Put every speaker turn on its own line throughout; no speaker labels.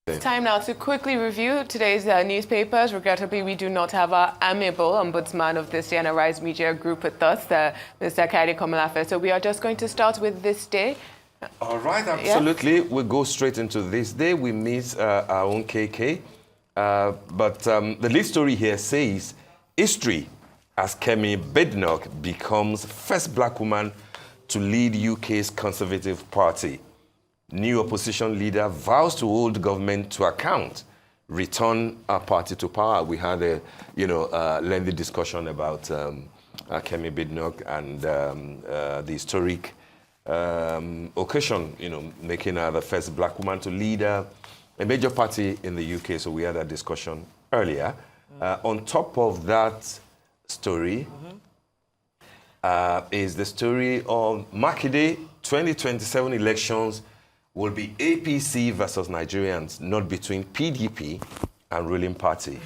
It's time now to quickly review today's newspapers. Regrettably, we do not have our amiable ombudsman of this year and Arise Media Group with us, Mr. Kaide Komolafe. So we are just going to start with this day.
All right, absolutely. Yeah. We'll go straight into this day. We meet our own KK. But the lead story here says, history as Kemi Badenoch becomes first black woman to lead UK's Conservative Party. New opposition leader vows to hold government to account, return our party to power. We had a lengthy discussion about Kemi Badenoch and the historic occasion, making her the first black woman to lead a major party in the UK. So we had that discussion earlier. On top of that story is the story of Makinde 2027 elections will be APC versus Nigerians, not between PDP and ruling party.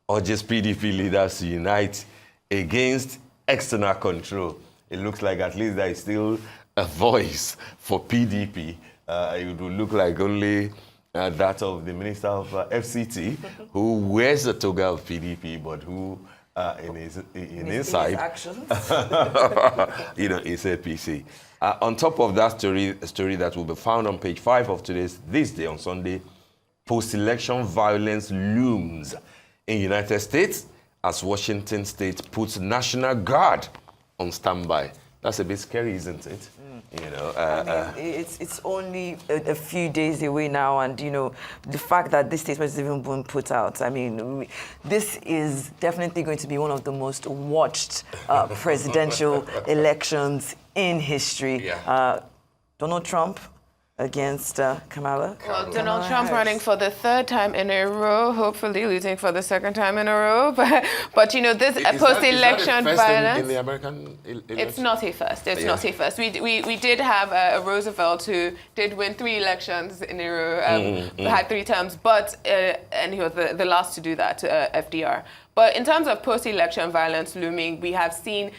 Or just PDP leaders to unite against external control. It looks like at least there is still a voice for PDP. It would look like only that of the Minister of FCT, who wears the toga of PDP, but who in inside, is APC. On top of that story, a story that will be found on page 5 of this day on Sunday, post-election violence looms in United States as Washington State puts National Guard on standby. That's a bit scary, isn't it?
It's only a few days away now, and the fact that this statement has even been put out. I mean, this is definitely going to be one of the most watched presidential elections in history. Yeah. Donald Trump against Kamala.
Well, Donald Trump running for the third time in a row, hopefully losing for the second time in a row. But this post-election violence.
In the American election?
It's not a first. It's not a first. We did have a Roosevelt who did win 3 elections in a row, had 3 terms, but and he was the last to do that, FDR. But in terms of post-election violence looming, we have seen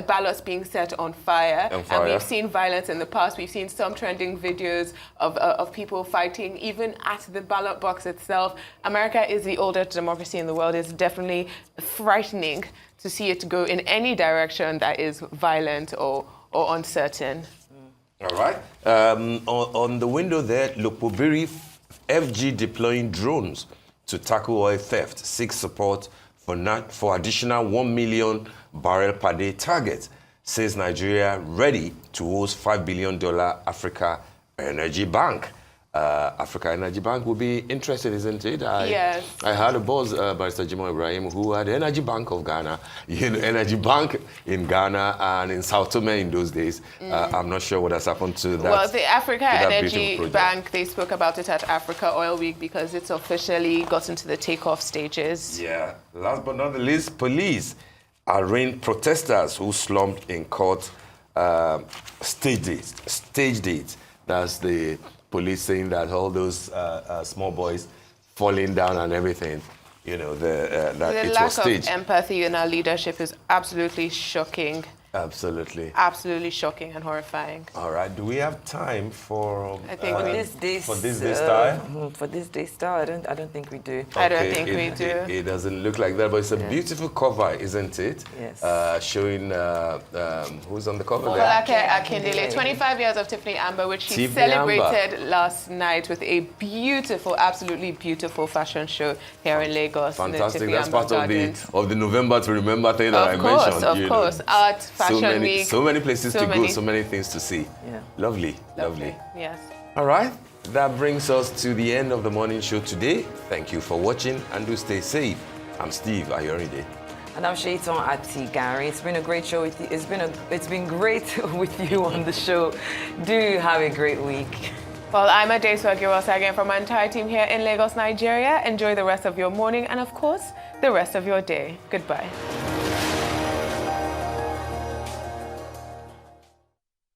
ballots being set on fire. And we've seen violence in the past. We've seen some trending videos of people fighting, even at the ballot box itself. America is the oldest democracy in the world. It's definitely frightening to see it go in any direction that is violent or uncertain.
All right. On the window there, Lopobiri FG deploying drones to tackle oil theft, seeks support for additional 1 million barrel per day target, says Nigeria ready to host $5 billion Africa Energy Bank. Africa Energy Bank will be interested, isn't it?
Yes.
I had a boss, Barrister Jimoh Ibrahim, who had the Energy Bank of Ghana, Energy Bank in Ghana and in Sao Tome in those days. I'm not sure what has happened to that.
Well, the Africa Energy Bank, they spoke about it at Africa Oil Week because it's officially got into the takeoff stages.
Yeah. Last but not the least, police arraigned protesters who slumped in court stage date. That's the police saying that all those small boys falling down and everything, that it was staged.
The lack of empathy in our leadership is absolutely shocking.
Absolutely.
Absolutely shocking and horrifying.
All right. Do we have time for
this day
style?
For this day style, I don't think we do.
I don't think we do.
It doesn't look like that, but it's a beautiful cover, isn't it?
Yes.
Showing who's on the cover there?
Folake Akindele, 25 years of Tiffany Amber, which he celebrated last night with a beautiful, absolutely beautiful fashion show here in Lagos.
Fantastic. That's part of the November to Remember thing that I mentioned.
Of course. Art, Fashion Week.
So many places to go, so many things to see.
Yeah.
Lovely.
Yes.
All right. That brings us to the end of the morning show today. Thank you for watching and do stay safe. I'm Steve Ayorinde.
And I'm Shaitan Atigari. It's been a great show with you. It's been great with you on the show. Do have a great week.
Well, I'm Adesu Agirosa again from my entire team here in Lagos, Nigeria. Enjoy the rest of your morning and, of course, the rest of your day. Goodbye.